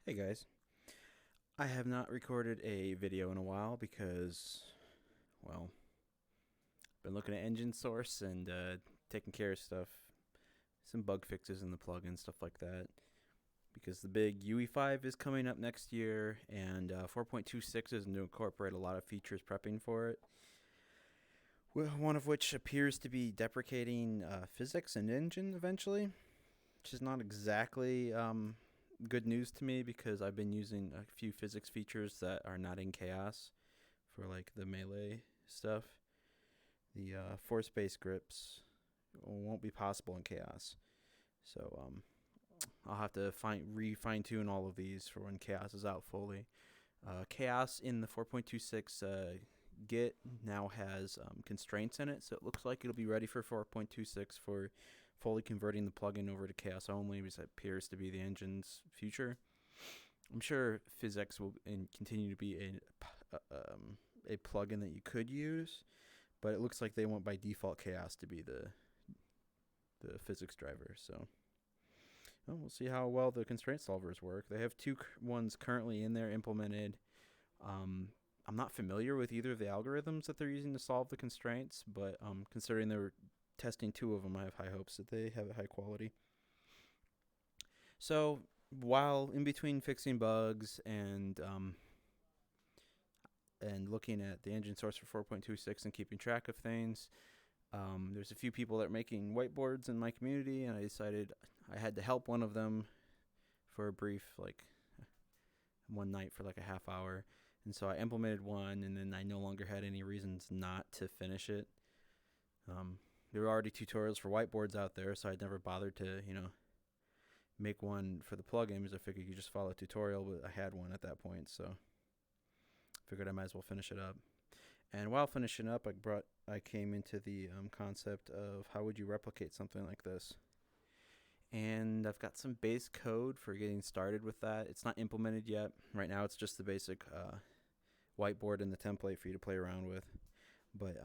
Hey guys, I have not recorded a video in a while because, well, been looking at engine source and taking care of stuff, some bug fixes in the plugin, stuff like that. Because the big UE5 is coming up next year, and 4.26 is going to incorporate a lot of features prepping for it. One of which appears to be deprecating physics and engine eventually, which is not exactly good news to me because I've been using a few physics features that are not in chaos for like the melee stuff. The force-based grips won't be possible in chaos, so I'll have to fine tune all of these for when chaos is out fully. Chaos in the 4.26 Git now has constraints in it, so it looks like it'll be ready for 4.26 for fully converting the plugin over to chaos only, because it appears to be the engine's future. I'm sure physics will continue to be a plugin that you could use, but it looks like they want by default chaos to be the physics driver. So we'll see how well the constraint solvers work. They have two ones currently in there implemented. I'm not familiar with either of the algorithms that they're using to solve the constraints, but considering they're testing two of them, I have high hopes that they have a high quality. So while in between fixing bugs and looking at the engine source for 4.26 and keeping track of things, there's a few people that are making whiteboards in my community, and I decided I had to help one of them for a brief, like one night for like a half hour. And so I implemented one, and then I no longer had any reasons not to finish it. There were already tutorials for whiteboards out there, so I'd never bothered to, make one for the plugin because I figured you could just follow a tutorial, but I had one at that point, so figured I might as well finish it up. And while finishing up, I came into the concept of how would you replicate something like this. And I've got some base code for getting started with that. It's not implemented yet. Right now it's just the basic whiteboard and the template for you to play around with. But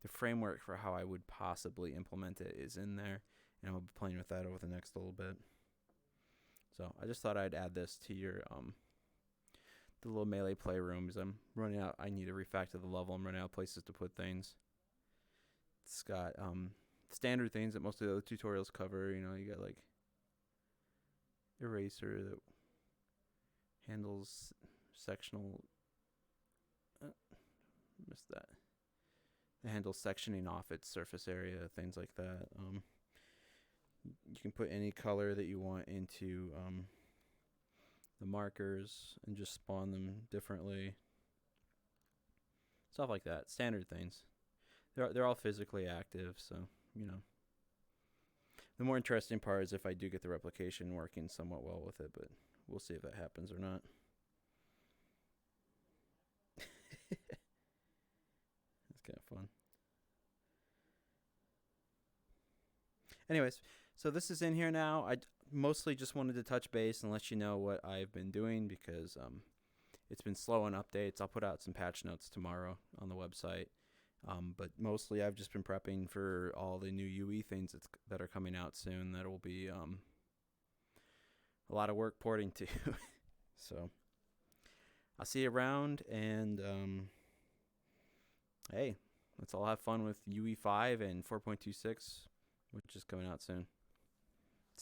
the framework for how I would possibly implement it is in there, and I'll be playing with that over the next little bit. So I just thought I'd add this to your the little melee playroom, because I'm running out. I need to refactor the level. I'm running out of places to put things. It's got standard things that most of the other tutorials cover. You got like eraser that handles sectional. Missed that. It handles sectioning off its surface area, things like that. You can put any color that you want into the markers and just spawn them differently. Stuff like that. Standard things. They're all physically active, so The more interesting part is if I do get the replication working somewhat well with it, but we'll see if that happens or not. It's kind of fun. Anyways, so this is in here now. I mostly just wanted to touch base and let you know what I've been doing because it's been slow on updates. I'll put out some patch notes tomorrow on the website. But mostly I've just been prepping for all the new UE things that are coming out soon. That will be a lot of work porting to. So I'll see you around, and hey, let's all have fun with UE5 and 4.26, which is coming out soon.